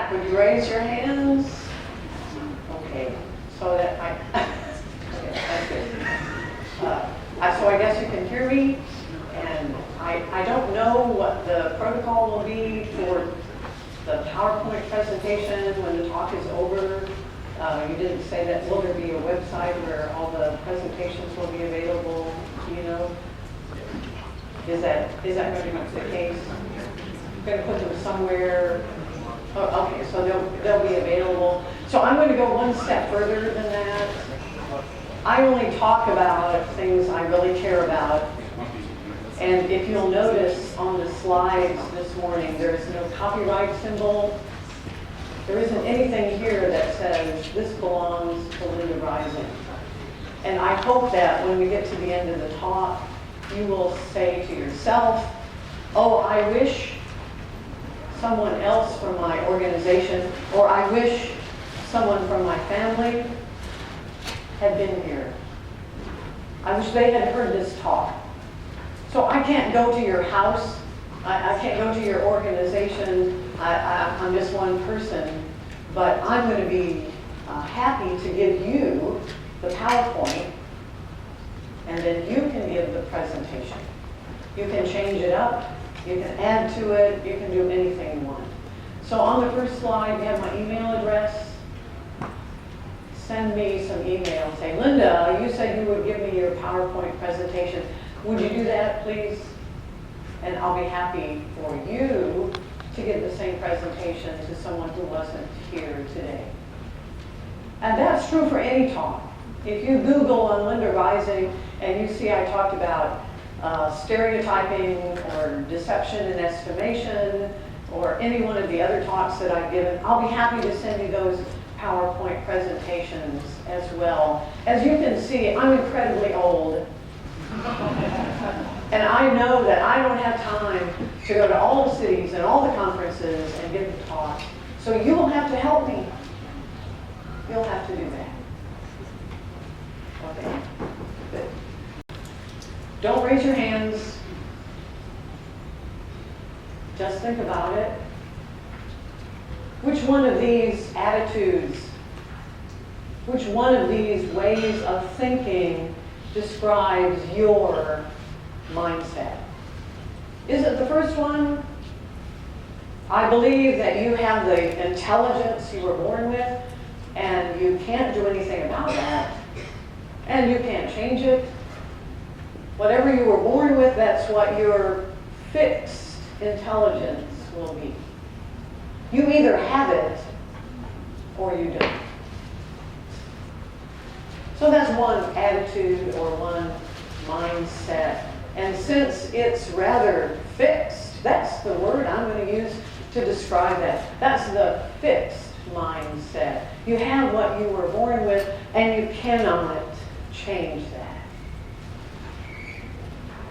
back. Would you raise your hands? Okay, so that okay, that's good. So I guess you can hear me, and I don't know what the protocol will be for the PowerPoint presentation when the talk is over. You didn't say that. Will there be a website where all the presentations will be available? Do you know? Is that going to be the case? I'm going to put them somewhere. Oh, okay, so they'll be available. So I'm going to go one step further than that. I only talk about things I really care about. And if you'll notice on the slides this morning, there is no copyright symbol. There isn't anything here that says this belongs to Linda Rising. And I hope that when we get to the end of the talk, you will say to yourself, oh, I wish someone else from my organization, or I wish someone from my family had been here. I wish they had heard this talk. So I can't go to your house. I can't go to your organization. I'm just one person. But I'm going to be happy to give you the PowerPoint, and then you can give the presentation. You can change it up. You can add to it. You can do anything you want. So on the first slide, you have my email address. Send me some email. Say, Linda, you said you would give me your PowerPoint presentation. Would you do that, please? And I'll be happy for you to give the same presentation to someone who wasn't here today. And that's true for any talk. If you Google on Linda Rising and you see I talked about stereotyping or deception and estimation or any one of the other talks that I've given, I'll be happy to send you those PowerPoint presentations as well. As you can see, I'm incredibly old. And I know that I don't have time to go to all the cities and all the conferences and give the talks. So you will have to help me. You'll have to do that. Okay, good. Don't raise your hands. Just think about it. Which one of these attitudes, which one of these ways of thinking describes your mindset? Is it the first one? I believe that you have the intelligence you were born with, and you can't do anything about that, and you can't change it. Whatever you were born with, that's what your fixed intelligence will be. You either have it or you don't. So that's one attitude or one mindset. And since it's rather fixed, that's the word I'm going to use to describe that. That's the fixed mindset. You have what you were born with, and you cannot change that.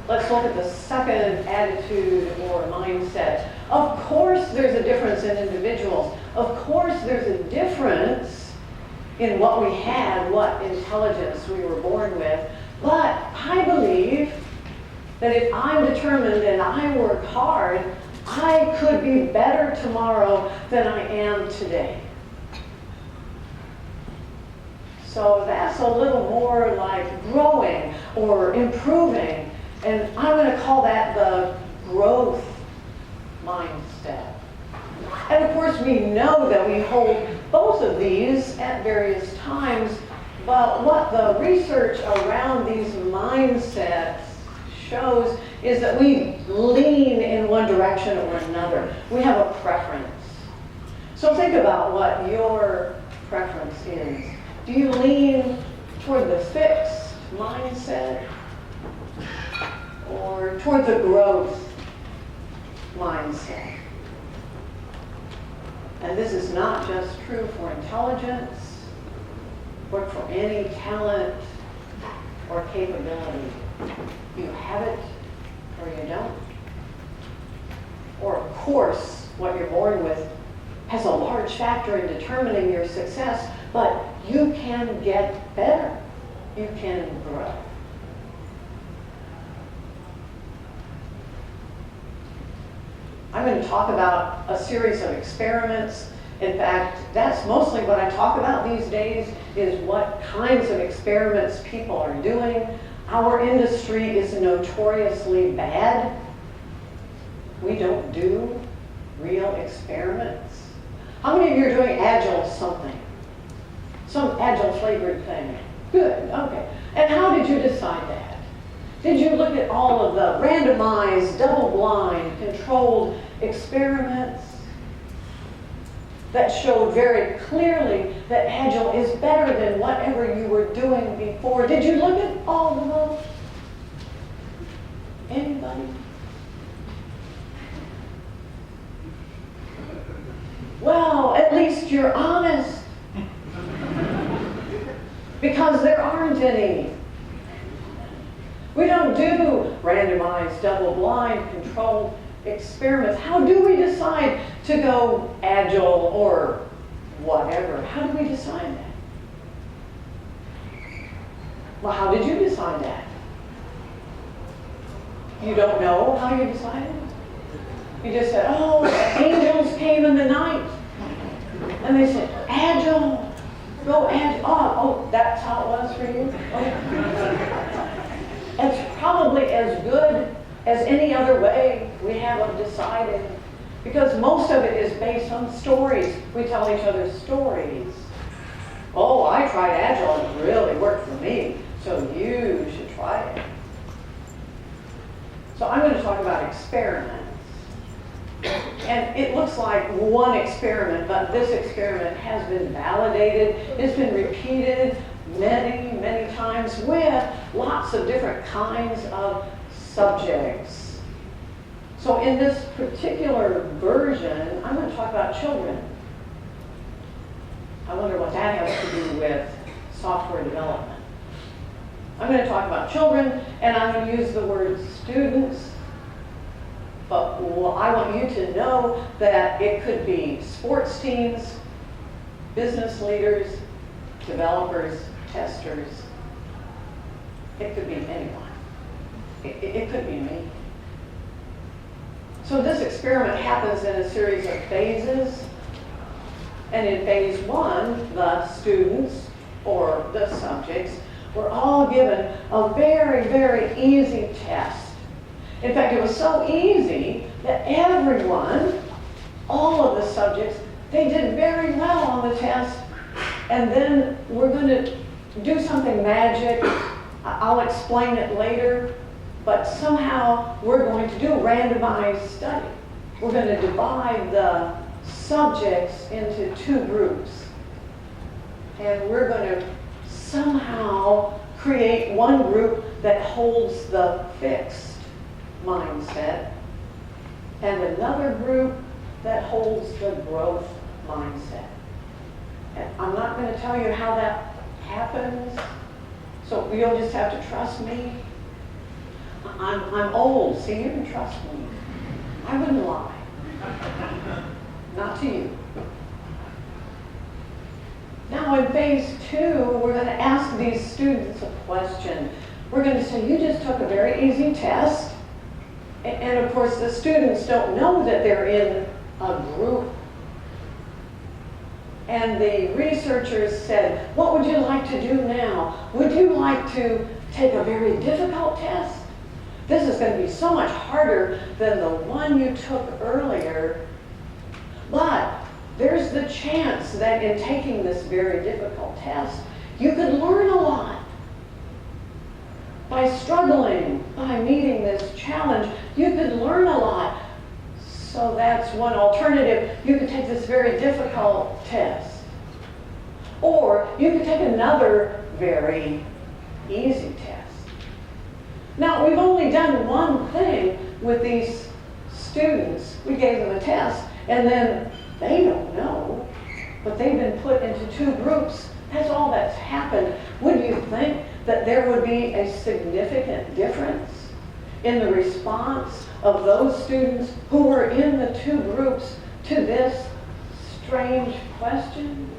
Let's look at the second attitude or mindset. Of course there's a difference in individuals. Of course there's a difference in what we had, what intelligence we were born with. But I believe that if I'm determined and I work hard, I could be better tomorrow than I am today. So that's a little more like growing or improving. And I'm going to call that the growth mindset. And of course we know that we hold both of these at various times, but what the research around these mindsets shows is that we lean in one direction or another. We have a preference. So think about what your preference is. Do you lean toward the fixed mindset or toward the growth mindset? And this is not just true for intelligence, but for any talent or capability. You have it or you don't. Or of course, what you're born with has a large factor in determining your success, but you can get better. You can grow. I'm going to talk about a series of experiments In fact, that's mostly what I talk about these days, is what kinds of experiments people are doing. Our industry is notoriously bad. We don't do real experiments. How many of you are doing Agile something? Some Agile flavored thing? Good, okay. And how did you decide that? Did you look at all of the randomized, double-blind, controlled experiments that showed very clearly that Agile is better than whatever you were doing before? Did you look at all of those? Anybody? Well, at least you're honest. Because there aren't any. We don't do randomized, double-blind, controlled experiments. How do we decide to go Agile or whatever? How do we decide that? Well, how did you decide that? You don't know how you decided? You just said, oh, angels came in the night. And they said, Agile, go Agile. Oh, that's how it was for you? Okay. It's probably as good as any other way we have of deciding, because most of it is based on stories. We tell each other stories. Oh, I tried Agile and it really worked for me, so you should try it. So I'm going to talk about experiments. And it looks like one experiment, but this experiment has been validated. It's been repeated many, many times with lots of different kinds of subjects. So in this particular version, I'm going to talk about children. I wonder what that has to do with software development. I'm going to talk about children, and I'm going to use the word students. But I want you to know that it could be sports teams, business leaders, developers, testers. It could be anyone. It could be me. So this experiment happens in a series of phases. And in phase one, the students or the subjects were all given a very, very easy test. In fact, it was so easy that everyone, all of the subjects, they did very well on the test. And then we're going to do something magic. I'll explain it later. But somehow we're going to do a randomized study. We're going to divide the subjects into two groups. And we're going to somehow create one group that holds the fixed mindset and another group that holds the growth mindset. And I'm not going to tell you how that happens, so you'll just have to trust me. I'm old, so you can trust me. I wouldn't lie. Not to you. Now in phase two, we're going to ask these students a question. We're going to say, you just took a very easy test. And of course, the students don't know that they're in a group. And the researchers said, what would you like to do now? Would you like to take a very difficult test? This is going to be so much harder than the one you took earlier. But there's the chance that in taking this very difficult test, you could learn a lot. By struggling, by meeting this challenge, you could learn a lot. So that's one alternative. You could take this very difficult test. Or you could take another very easy test. Now, we've only done one thing with these students. We gave them a test, and then they don't know, but they've been put into two groups. That's all that's happened. Would you think that there would be a significant difference in the response of those students who were in the two groups to this strange question?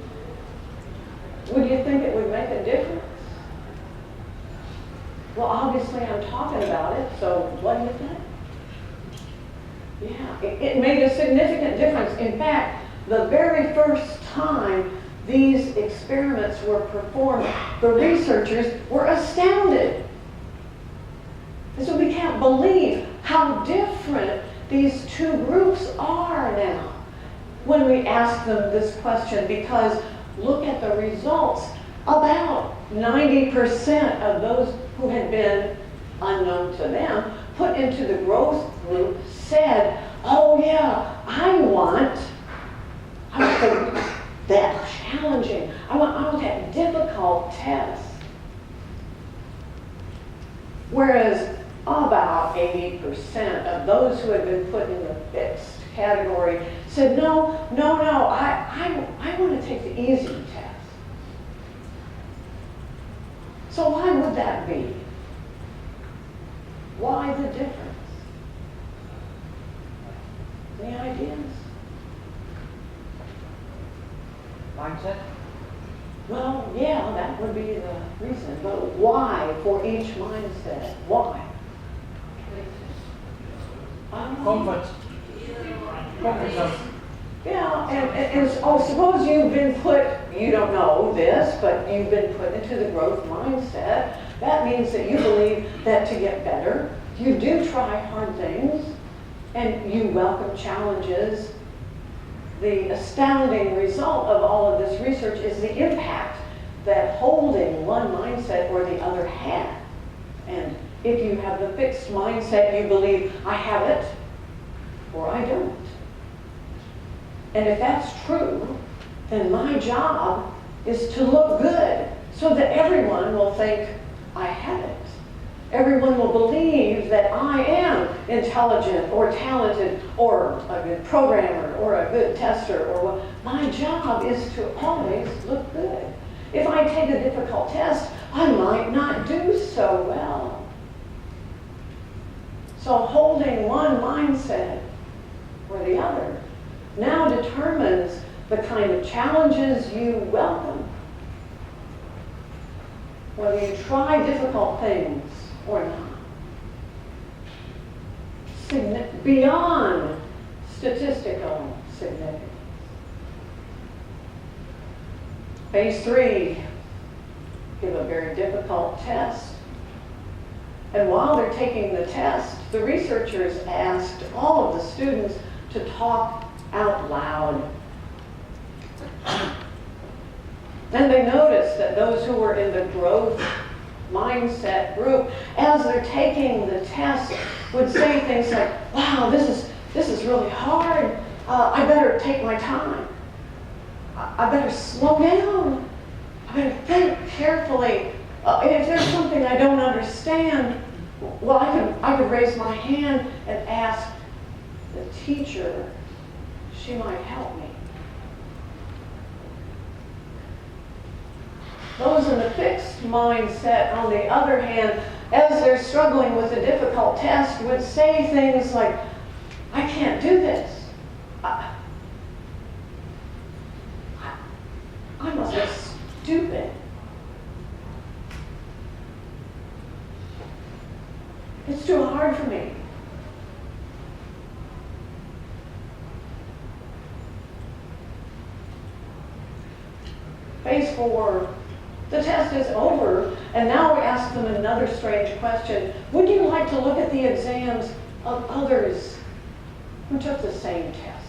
Would you think it would make a difference? Well, obviously I'm talking about it, so what do you think? Yeah, it made a significant difference. In fact, the very first time these experiments were performed, the researchers were astounded. And so we can't believe how different these two groups are now when we ask them this question, because look at the results. About 90% of those who had been unknown to them put into the growth group said, oh yeah, I want that challenging. I want that difficult test. Whereas about 80% of those who had been put in the fixed category said, no, I want to take the easy test. So why would that be? Why the difference? Any ideas? Mindset? Well, yeah, that would be the reason. But why for each mindset? Why? Comfort. Comfort zone. Yeah, and suppose you've been put, you don't know this, but you've been put into the growth mindset. That means that you believe that to get better, you do try hard things, and you welcome challenges. The astounding result of all of this research is the impact that holding one mindset or the other had. And if you have the fixed mindset, you believe, I have it, or I don't. And if that's true, then my job is to look good so that everyone will think I have it. Everyone will believe that I am intelligent or talented or a good programmer or a good tester or what. My job is to always look good. If I take a difficult test, I might not do so well. So holding one mindset or the other now determines the kind of challenges you welcome. Whether you try difficult things or not. Beyond statistical significance. Phase 3, give a very difficult test. And while they're taking the test, the researchers asked all of the students to talk out loud. And they noticed that those who were in the growth mindset group, as they're taking the test, would say things like, wow, this is really hard. I better take my time. I better slow down. I better think carefully. If there's something I don't understand, well, I could raise my hand and ask the teacher. She might help me. Those in the fixed mindset, on the other hand, as they're struggling with a difficult test, would say things like, I can't do this. I must be stupid. It's too hard for me. Phase 4, the test is over, and now we ask them another strange question. Would you like to look at the exams of others who took the same test?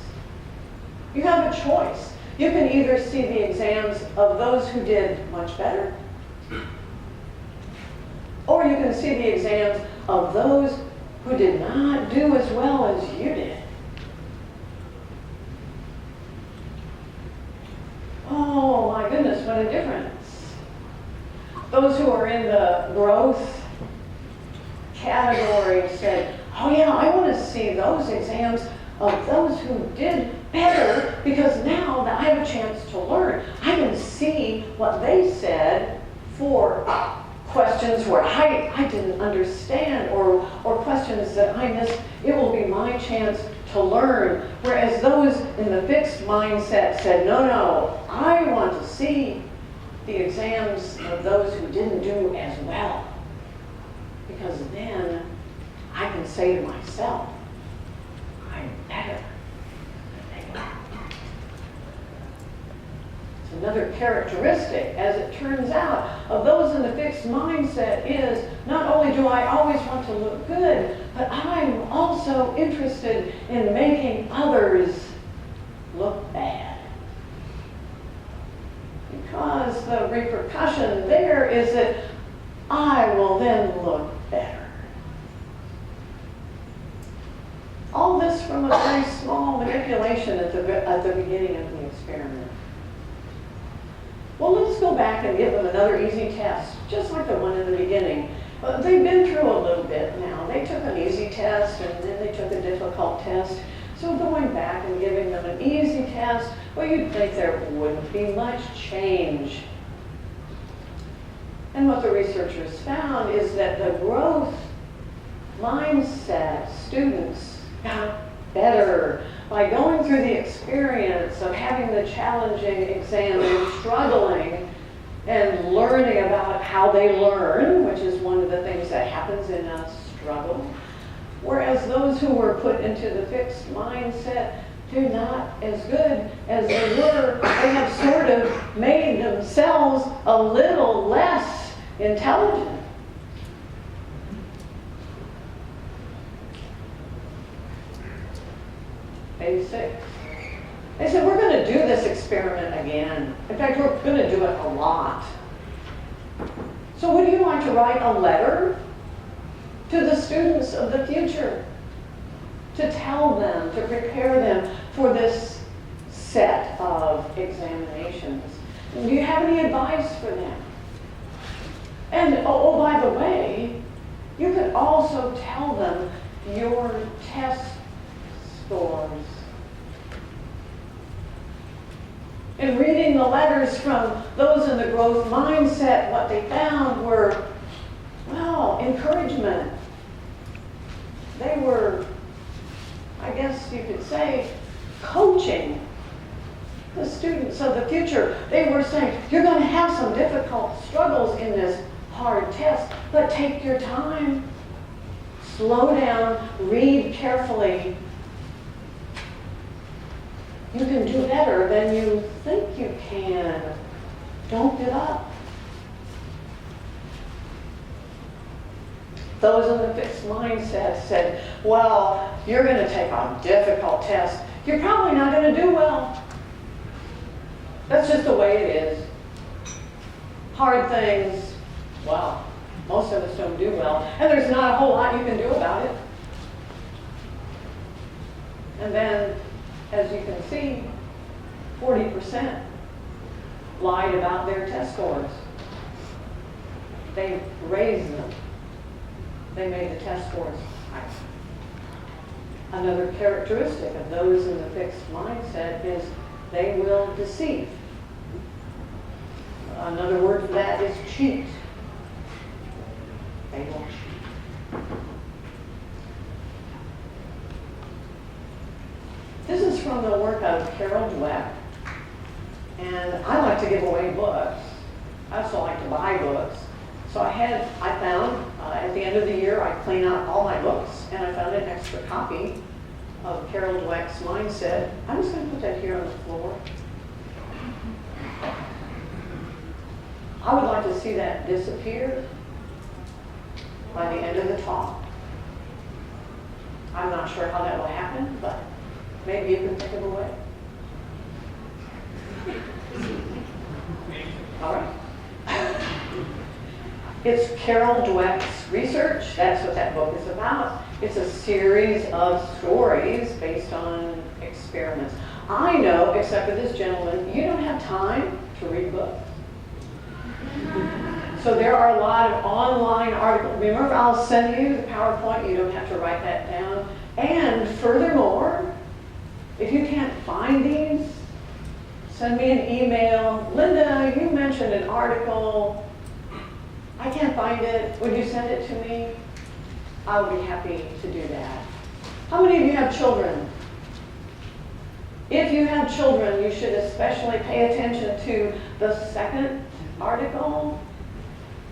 You have a choice. You can either see the exams of those who did much better, or you can see the exams of those who did not do as well as you did. Oh my goodness, what a difference. Those who are in the growth category said, oh yeah, I want to see those exams of those who did better, because now that I have a chance to learn, I can see what they said for questions where I didn't understand, or questions that I missed. It will be my chance to learn. Whereas those in the fixed mindset said, no, I want to see the exams of those who didn't do as well. Because then I can say to myself, I'm better than they are. Another characteristic, as it turns out, of those in the fixed mindset is not only do I always want to look good, but I'm also interested in making others look bad. Because the repercussion there is that I will then look better. All this from a very small manipulation at the beginning of the experiment. Well, let's go back and give them another easy test, just like the one in the beginning. They've been through a little bit now. They took an easy test and then they took a difficult test. So going back and giving them an easy test, well, you'd think there wouldn't be much change. And what the researchers found is that the growth mindset students got better by going through the experience of having the challenging exam and struggling and learning about how they learn, which is one of the things that happens in a struggle. Whereas those who were put into the fixed mindset, they're not as good as they were. They have sort of made themselves a little less intelligent. Page 6. They said, we're going to do this experiment again. In fact, we're going to do it a lot. So would you like to write a letter to the students of the future to tell them, to prepare them for this set of examinations? Do you have any advice for them? And oh, by the way, you could also tell them your test scores. In reading the letters from those in the growth mindset, what they found were, well, encouragement. They were, I guess you could say, coaching the students of the future. They were saying, you're going to have some difficult struggles in this hard test, but take your time. Slow down, read carefully. You can do better than you think you can. Don't give up. Those in the fixed mindset said, well, you're going to take a difficult test. You're probably not going to do well. That's just the way it is. Hard things, well, most of us don't do well. And there's not a whole lot you can do about it. And then, as you can see, 40% lied about their test scores. They raised them. They made the test scores higher. Another characteristic of those in the fixed mindset is they will deceive. Another word for that is cheat. They will cheat. This is from the work of Carol Dweck. And I like to give away books. I also like to buy books. So I found at the end of the year, I clean out all my books, and I found an extra copy of Carol Dweck's Mindset. I'm just going to put that here on the floor. I would like to see that disappear by the end of the talk. I'm not sure how that will happen, but maybe you can think of a way. All right. It's Carol Dweck's research. That's what that book is about. It's a series of stories based on experiments. I know, except for this gentleman, you don't have time to read books. So there are a lot of online articles. Remember, I'll send you the PowerPoint. You don't have to write that down. And furthermore, if you can't find these, send me an email. Linda, you mentioned an article. I can't find it. Would you send it to me? I'll be happy to do that. How many of you have children? If you have children, you should especially pay attention to the second article,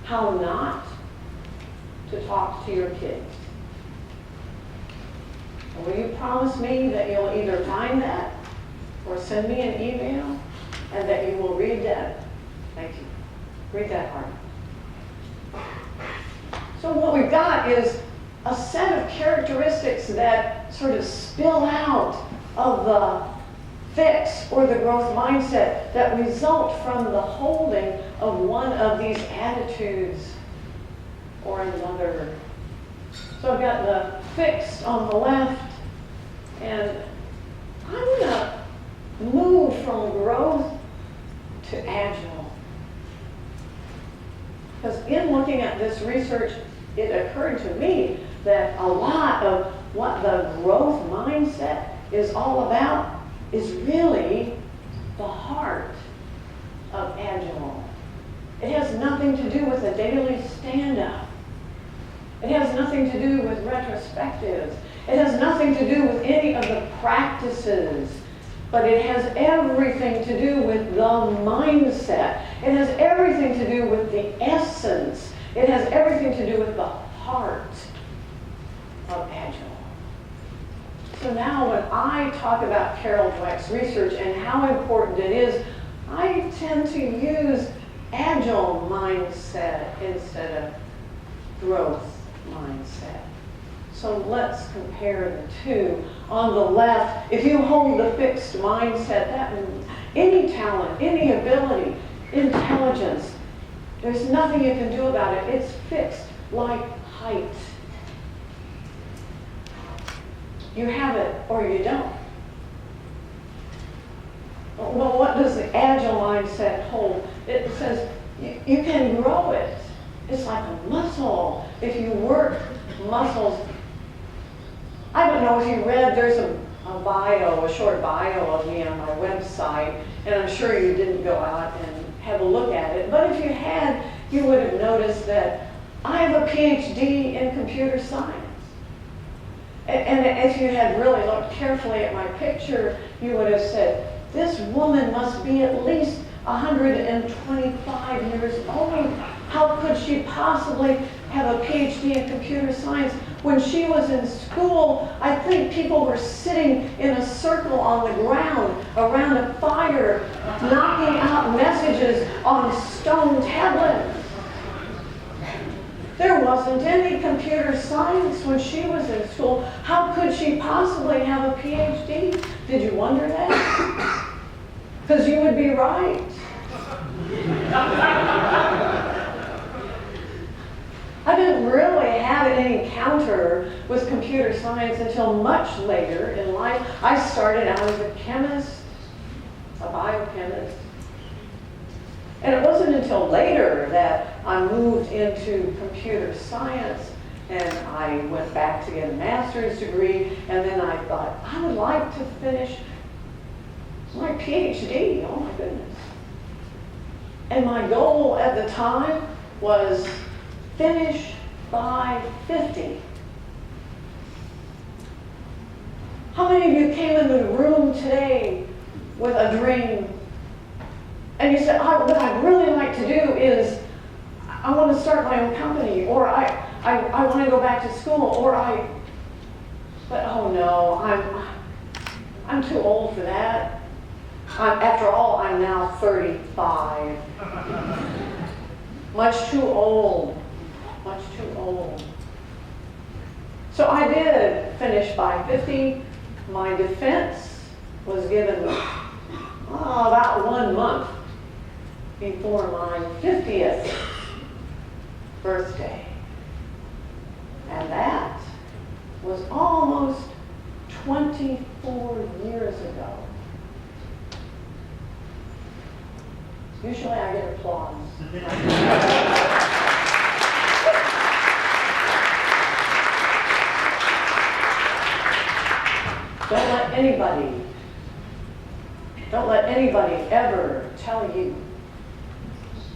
how not to talk to your kids. And will you promise me that you'll either find that or send me an email? and that you will read that. Thank you. Read that part. So what we've got is a set of characteristics that sort of spill out of the fix or the growth mindset that result from the holding of one of these attitudes or another. So I've got the fixed on the left, and I'm going to move from growth to agile. Because in looking at this research, it occurred to me that a lot of what the growth mindset is all about is really the heart of Agile. It has nothing to do with a daily stand-up. It has nothing to do with retrospectives. It has nothing to do with any of the practices, but it has everything to do with the mindset. It has everything to do with the essence. It has everything to do with the heart of Agile. So now when I talk about Carol Dweck's research and how important it is, I tend to use Agile mindset instead of growth mindset. So let's compare the two. On the left, if you hold the fixed mindset, that means any talent, any ability, intelligence, there's nothing you can do about it. It's fixed like height. You have it or you don't. Well, what does the Agile mindset hold? It says you can grow it. It's like a muscle. If you work muscles, I don't know if you read, there's a bio, a short bio of me on my website, and I'm sure you didn't go out and have a look at it, but if you had, you would have noticed that I have a PhD in computer science. And if you had really looked carefully at my picture, you would have said, this woman must be at least 125 years old. How could she possibly have a PhD in computer science? When she was in school, I think people were sitting in a circle on the ground around a fire, knocking out messages on stone tablets. There wasn't any computer science when she was in school. How could she possibly have a PhD? Did you wonder that? Because you would be right. I didn't really have any encounter with computer science until much later in life. I started out as a chemist, a biochemist. And it wasn't until later that I moved into computer science and I went back to get a master's degree, and then I thought, I would like to finish my PhD, oh my goodness. And my goal at the time was finish by 50. How many of you came in the room today with a dream? And you said, what I'd really like to do is, I want to start my own company, or I want to go back to school, but oh no, I'm too old for that. After all, I'm now 35. Much too old. Much too old. So I did finish by 50. My defense was given about 1 month before my 50th birthday. And that was almost 24 years ago. Usually I get applause. Don't let anybody ever tell you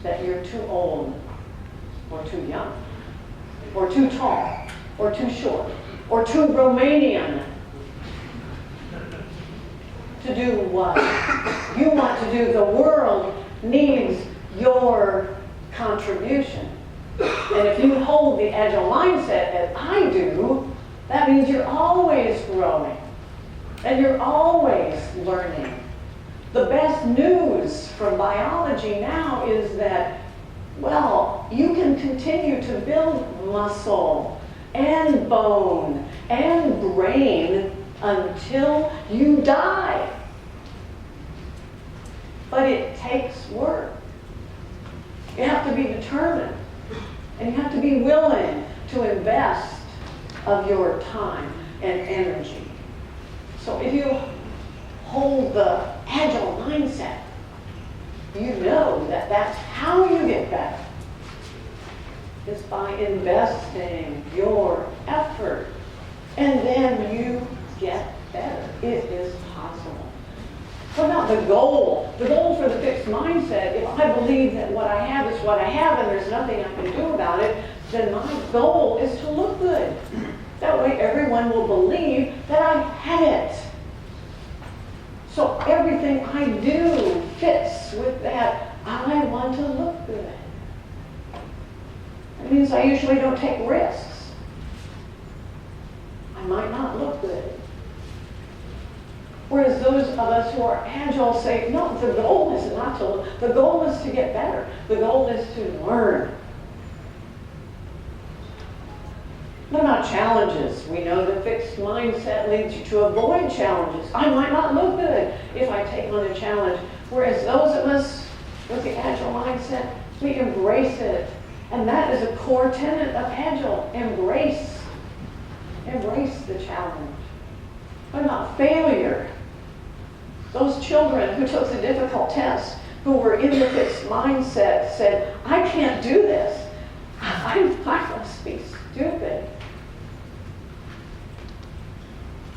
that you're too old, or too young, or too tall, or too short, or too Romanian to do what you want to do. The world needs your contribution. And if you hold the Agile mindset as I do, that means you're always growing and you're always learning. The best news from biology now is that, well, you can continue to build muscle and bone and brain until you die. But it takes work. You have to be determined, and you have to be willing to invest of your time and energy. So if you hold the Agile mindset, you know that that's how you get better. It's by investing your effort, and then you get better. It is possible. What about the goal? The goal for the fixed mindset, if I believe that what I have is what I have and there's nothing I can do about it, then my goal is to look good. That way everyone will believe that I have it. So everything I do fits with that. I want to look good. That means I usually don't take risks. I might not look good. Whereas those of us who are agile say, no, the goal is not to look. The goal is to get better. The goal is to learn. What about challenges? We know the fixed mindset leads you to avoid challenges. I might not look good if I take on a challenge. Whereas those of us with the agile mindset, we embrace it. And that is a core tenet of agile. Embrace. Embrace the challenge. What about failure? Those children who took the difficult tests, who were in the fixed mindset, said, I can't do this. I must be stupid.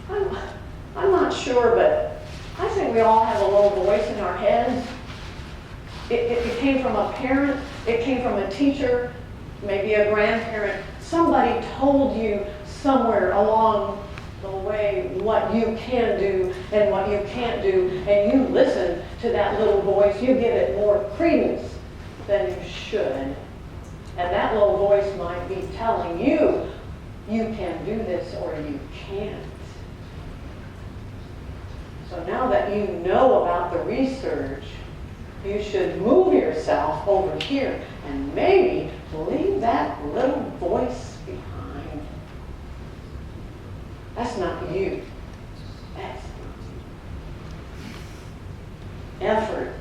I'm not sure, but I think we all have a little voice in our heads. It came from a parent, it came from a teacher, maybe a grandparent. Somebody told you somewhere along the way what you can do and what you can't do, and you listen to that little voice. You give it more credence than you should. And that little voice might be telling you, you can do this or you can't. So now that you know about the research, you should move yourself over here and maybe leave that little voice behind. That's not you. That's not you. Effort.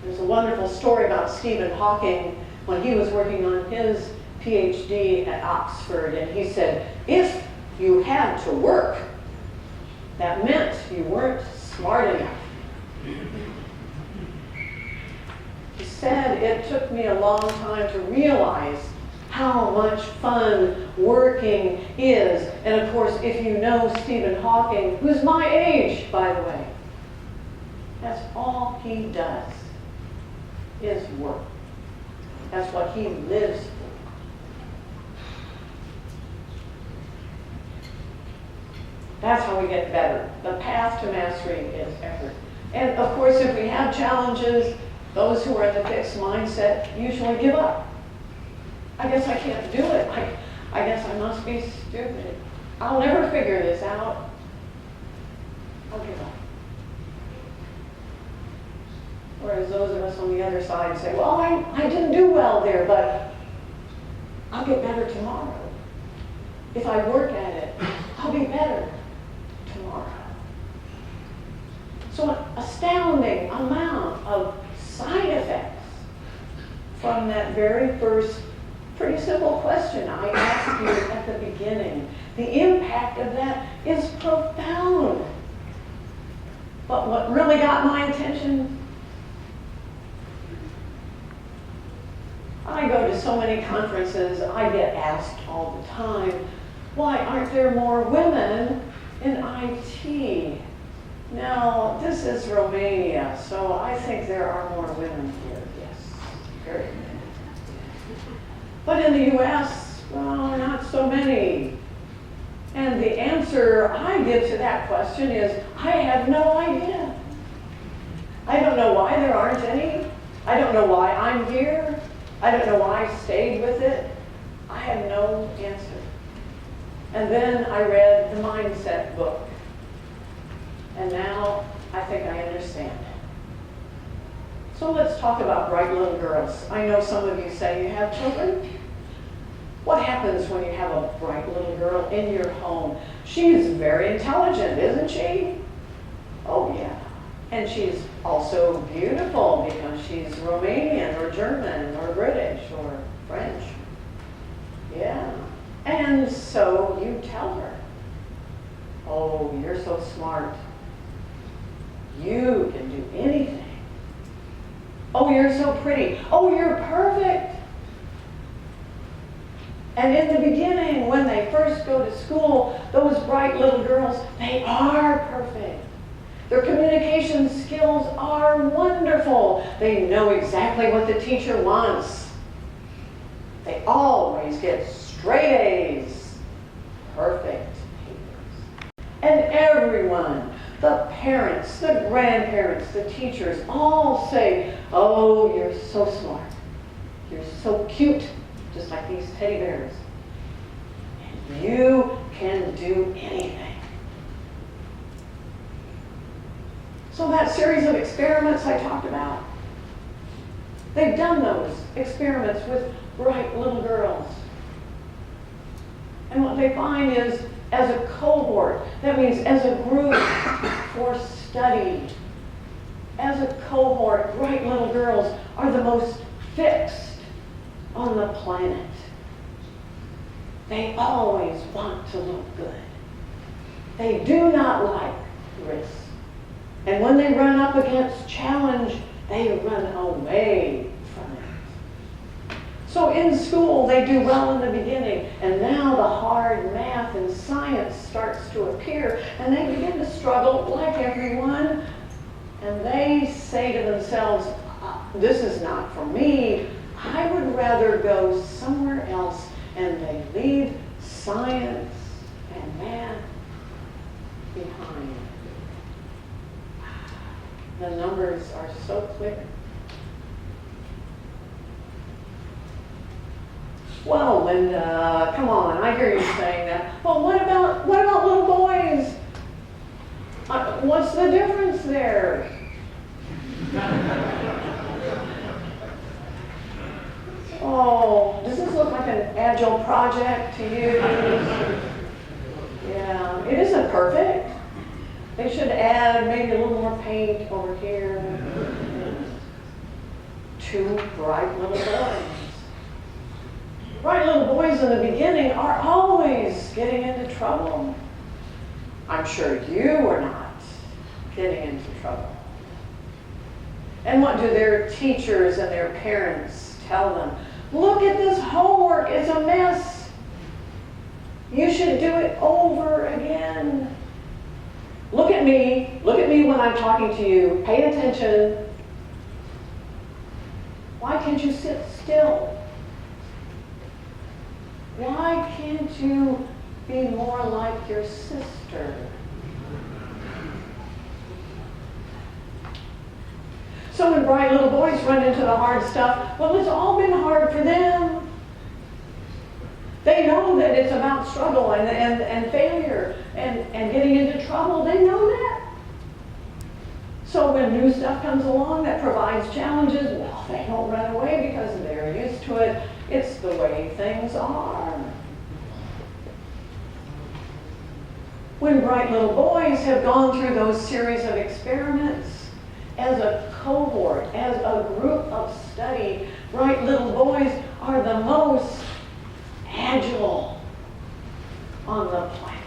There's a wonderful story about Stephen Hawking when he was working on his PhD at Oxford, and he said, if you had to work, that meant you weren't smart enough. He said, it took me a long time to realize how much fun working is. And of course, if you know Stephen Hawking, who's my age, by the way, that's all he does is work. That's what he lives for. That's how we get better. The path to mastery is effort. And of course, if we have challenges, those who are in the fixed mindset usually give up. I guess I can't do it. I guess I must be stupid. I'll never figure this out. I'll give up. Whereas those of us on the other side say, well, I didn't do well there, but I'll get better tomorrow. If I work at it, I'll be better tomorrow. So an astounding amount of side effects from that very first pretty simple question I asked you at the beginning. The impact of that is profound. But what really got my attention, I go to so many conferences, I get asked all the time, why aren't there more women in IT? Now, this is Romania, so I think there are more women here, yes, very many. But in the US, well, not so many. And the answer I give to that question is, I have no idea. I don't know why there aren't any. I don't know why I'm here. I don't know why I stayed with it. I have no answer. And then I read the Mindset book. And now I think I understand. So let's talk about bright little girls. I know some of you say you have children. What happens when you have a bright little girl in your home? She is very intelligent, isn't she? Oh yeah. And she's also beautiful because she's Romanian or German or British or French. Yeah. And so you tell her, oh, you're so smart. You can do anything. Oh, you're so pretty. Oh, you're perfect. And in the beginning, when they first go to school, those bright little girls, they are perfect. Their communication skills are wonderful. They know exactly what the teacher wants. They always get straight A's. Perfect. And everyone, the parents, the grandparents, the teachers, all say, oh, you're so smart. You're so cute, just like these teddy bears. And you can do anything. So that series of experiments I talked about, they've done those experiments with bright little girls. And what they find is, as a cohort, that means as a group for study, as a cohort, bright little girls are the most fixed on the planet. They always want to look good. They do not like risk. And when they run up against challenge, they run away from it. So in school, they do well in the beginning, and now the hard math and science starts to appear, and they begin to struggle like everyone, and they say to themselves, this is not for me. I would rather go somewhere else, and they leave science and math behind. The numbers are so clear. Well, Linda, come on, I hear you saying that. Well, what about little boys? What's the difference there? Oh, does this look like an Agile project to you? Yeah, it isn't perfect. They should add maybe a little more paint over here. Two bright little boys. Bright little boys in the beginning are always getting into trouble. I'm sure you are not getting into trouble. And what do their teachers and their parents tell them? Look at this homework, it's a mess. You should do it over again. Look at me when I'm talking to you. Pay attention. Why can't you sit still? Why can't you be more like your sister? So when bright little boys run into the hard stuff, well, it's all been hard for them. They know that it's about struggle and failure and getting into trouble. They know that. So when new stuff comes along that provides challenges, well, they don't run away because they're used to it. It's the way things are. When bright little boys have gone through those series of experiments, as a cohort, as a group of study, bright little boys are the most agile on the planet.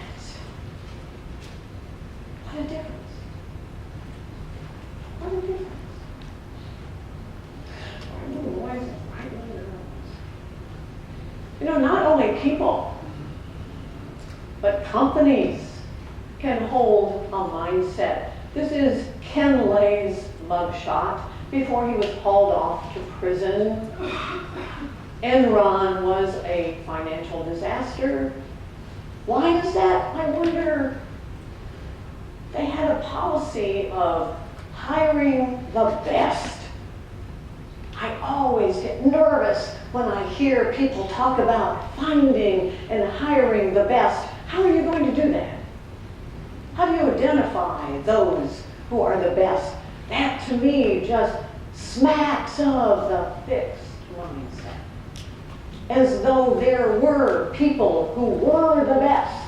What a difference. What a difference. Bright little boys and bright little girls. You know, not only people, but companies can hold a mindset. This is Ken Lay's mugshot before he was hauled off to prison. Enron was a financial disaster. Why is that? I wonder. They had a policy of hiring the best. I always get nervous when I hear people talk about finding and hiring the best. How are you going to do that? How do you identify those who are the best. That to me just smacks of the fixed mindset. As though there were people who were the best.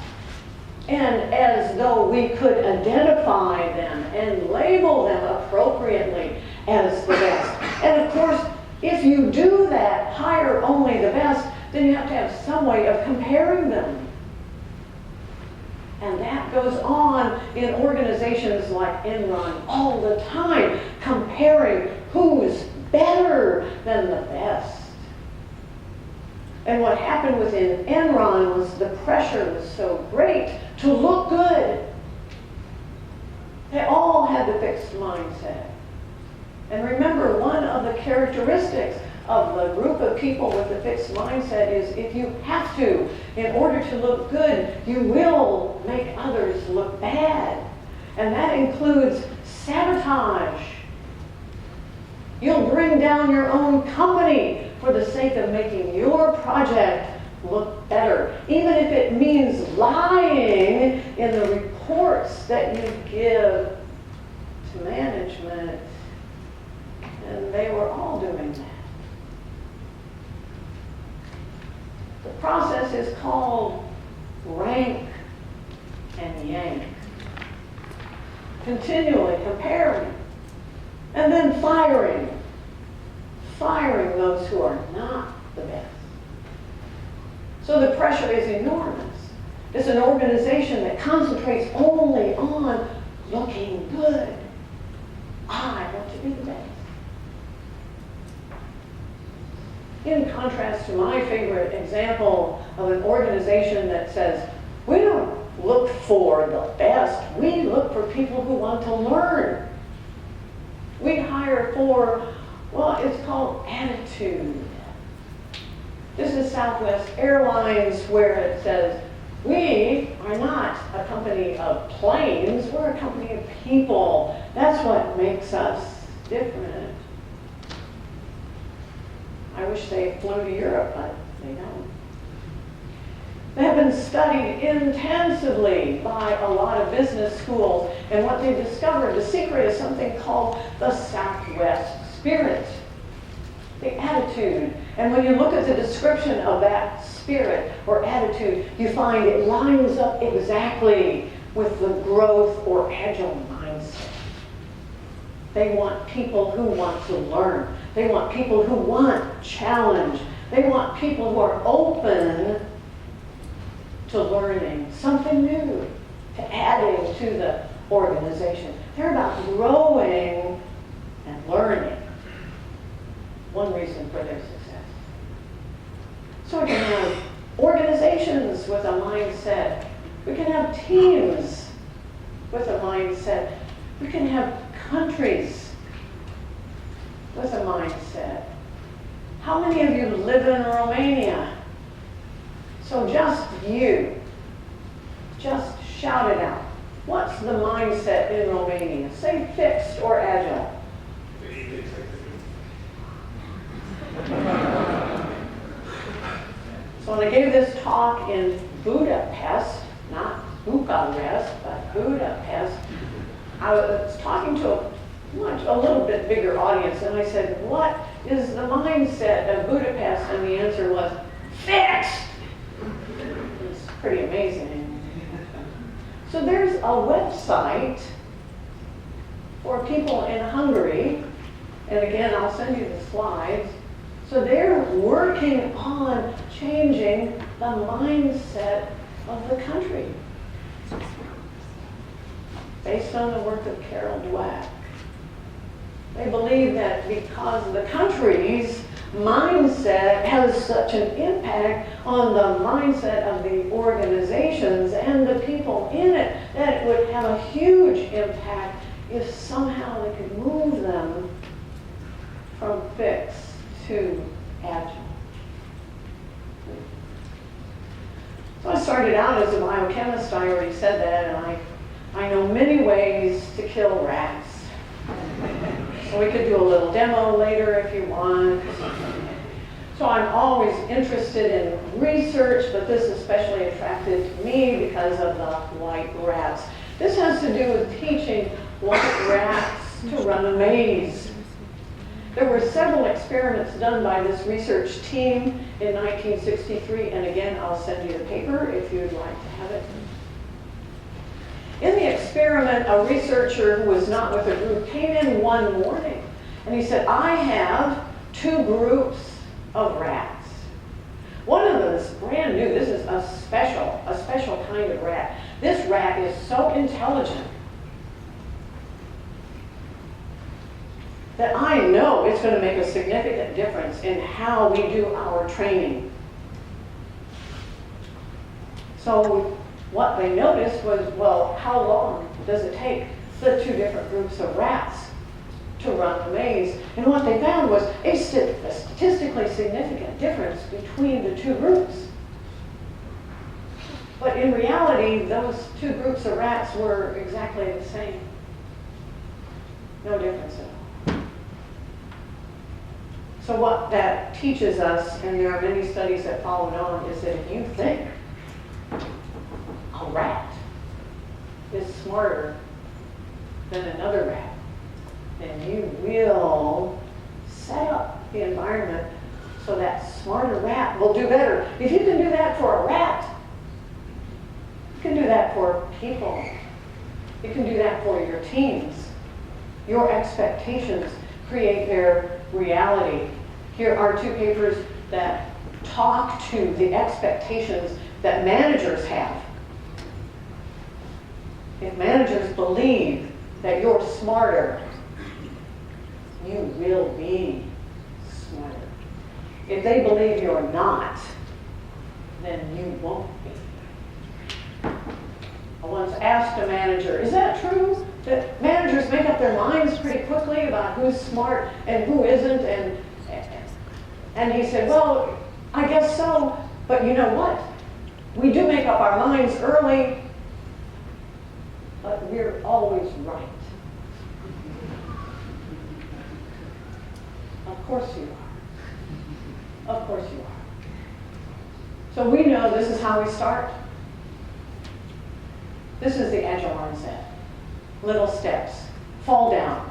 And as though we could identify them and label them appropriately as the best. And of course, if you do that, hire only the best, then you have to have some way of comparing them. And that goes on in organizations like Enron all the time, comparing who's better than the best. And what happened within Enron was the pressure was so great to look good. They all had the fixed mindset. And remember, one of the characteristics of the group of people with the fixed mindset is if you have to, in order to look good, you will make others look bad. And that includes sabotage. You'll bring down your own company for the sake of making your project look better, even if it means lying in the reports that you give to management. And they were all doing that. The process is called rank and yank. Continually comparing and then firing those who are not the best. So the pressure is enormous. It's an organization that concentrates only on looking good. I want to be the best. In contrast to my favorite example of an organization that says, we don't look for the best, we look for people who want to learn. We hire for, well, it's called attitude. This is Southwest Airlines, where it says, we are not a company of planes, we're a company of people. That's what makes us different. I wish they flew to Europe, but they don't. They have been studied intensively by a lot of business schools, and what they discovered, the secret is something called the Southwest spirit, the attitude. And when you look at the description of that spirit or attitude, you find it lines up exactly with the growth or agile mindset. They want people who want to learn. They want people who want challenge. They want people who are open to learning something new, to adding to the organization. They're about growing and learning. One reason for their success. So we can have organizations with a mindset. We can have teams with a mindset. We can have countries with a mindset. How many of you live in Romania? So just you, just shout it out. What's the mindset in Romania? Say fixed or agile. So when I gave this talk in Budapest, not Bucharest, but Budapest, I was talking to a little bit bigger audience, and I said, what is the mindset of Budapest? And the answer was, fixed! It's pretty amazing. So there's a website for people in Hungary, and again, I'll send you the slides. So they're working on changing the mindset of the country based on the work of Carol Dweck. They believe that because the country's mindset has such an impact on the mindset of the organizations and the people in it, that it would have a huge impact if somehow they could move them from fixed to agile. So I started out as a biochemist, I already said that, and I know many ways to kill rats. So we could do a little demo later if you want. So I'm always interested in research, but this especially attracted to me because of the white rats. This has to do with teaching want rats to run a maze. There were several experiments done by this research team in 1963, and again, I'll send you the paper if you'd like to have it. In the experiment, a researcher who was not with a group came in one morning, and he said, I have 2 groups of rats. One of them is brand new. This is a special kind of rat. This rat is so intelligent that I know it's going to make a significant difference in how we do our training. So what they noticed was, well, how long does it take the 2 different groups of rats to run the maze? And what they found was a statistically significant difference between the 2 groups. But in reality, those 2 groups of rats were exactly the same. No difference at all. So what that teaches us, and there are many studies that followed on, is that if you think a rat is smarter than another rat, then you will set up the environment so that smarter rat will do better. If you can do that for a rat, you can do that for people. You can do that for your teams. Your expectations create their reality. Here are 2 papers that talk to the expectations that managers have. If managers believe that you're smarter, you will be smarter. If they believe you're not, then you won't be. I once asked a manager, is that true? That managers make up their minds pretty quickly about who's smart and who isn't? And he said, well, I guess so, but you know what? We do make up our minds early, but we're always right. Of course you are. Of course you are. So we know this is how we start. This is the Agile mindset. Little steps. Fall down.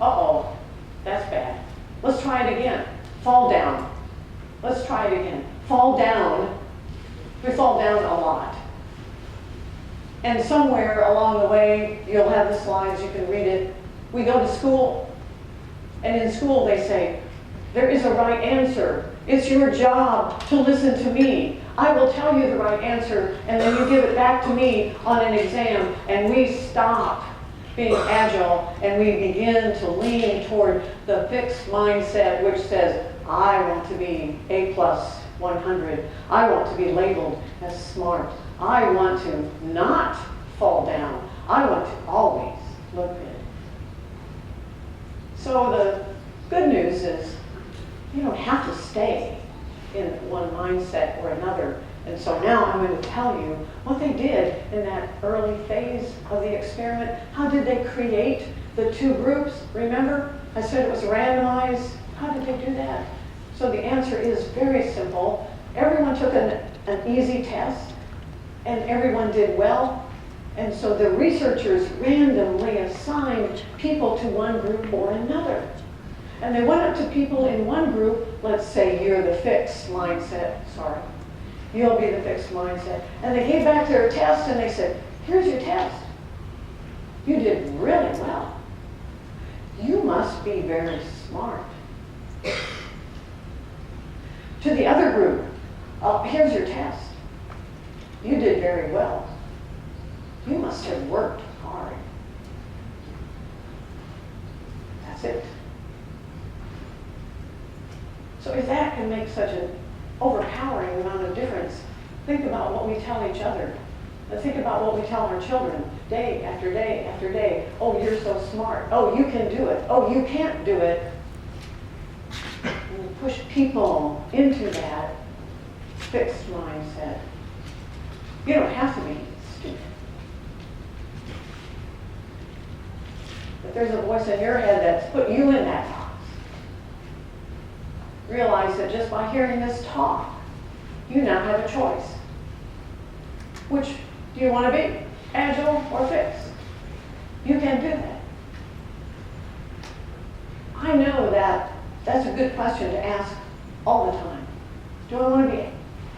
Uh-oh, that's bad. Let's try it again. Fall down. Let's try it again. Fall down. We fall down a lot. And somewhere along the way, you'll have the slides, you can read it. We go to school, and in school they say, there is a right answer. It's your job to listen to me. I will tell you the right answer, and then you give it back to me on an exam, and we stop being agile, and we begin to lean toward the fixed mindset, which says, I want to be A+ 100. I want to be labeled as smart. I want to not fall down. I want to always look good. So the good news is you don't have to stay in one mindset or another. And so now I'm going to tell you what they did in that early phase of the experiment. How did they create the 2 groups? Remember, I said it was randomized. How did they do that? So the answer is very simple. Everyone took an easy test, and everyone did well. And so the researchers randomly assigned people to one group or another. And they went up to people in one group, let's say you're the fixed mindset, sorry. You'll be the fixed mindset. And they gave back their test and they said, here's your test. You did really well. You must be very smart. To the other group, here's your test. You did very well. You must have worked hard. That's it. So if that can make such an overpowering amount of difference, think about what we tell each other. And think about what we tell our children day after day after day. Oh, you're so smart. Oh, you can do it. Oh, you can't do it. And you push people into that fixed mindset. You don't have to be stupid. But there's a voice in your head that's put you in that box. Realize that just by hearing this talk, you now have a choice. Which do you want to be? Agile or fixed? You can do that. I know that that's a good question to ask all the time. Do I want to be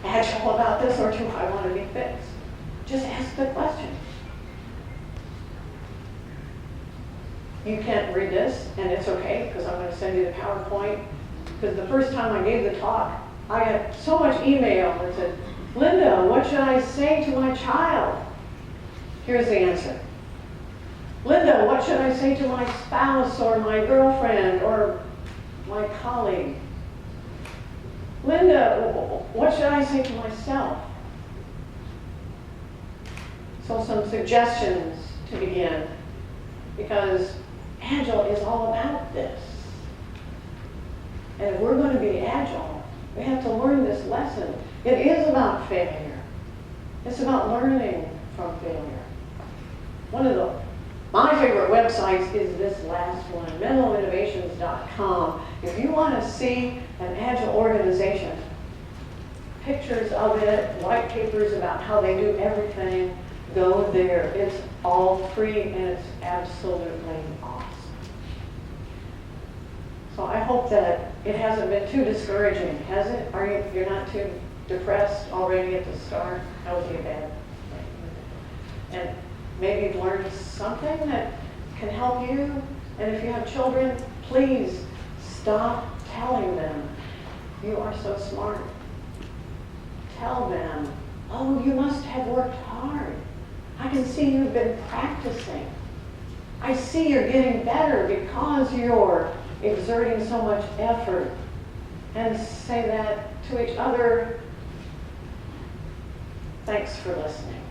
agile about this, or do I want to be fixed? Just ask the question. You can't read this, and it's okay, because I'm going to send you the PowerPoint. Because the first time I gave the talk, I got so much email that said, Linda, what should I say to my child? Here's the answer. Linda, what should I say to my spouse or my girlfriend or my colleague? Linda, what should I say to myself? So some suggestions to begin, because Agile is all about this. And if we're going to be Agile, we have to learn this lesson. It is about failure. It's about learning from failure. One of my favorite websites is this last one, mentalinnovations.com. If you want to see an Agile organization, pictures of it, white papers about how they do everything, go there. It's all free and it's absolutely awesome. So I hope that it hasn't been too discouraging, has it? You're not too depressed already at the start? That would be a bad thing. And maybe you've learned something that can help you. And if you have children, please stop telling them, you are so smart. Tell them, oh, you must have worked hard. I can see you've been practicing. I see you're getting better because you're exerting so much effort. And say that to each other. Thanks for listening.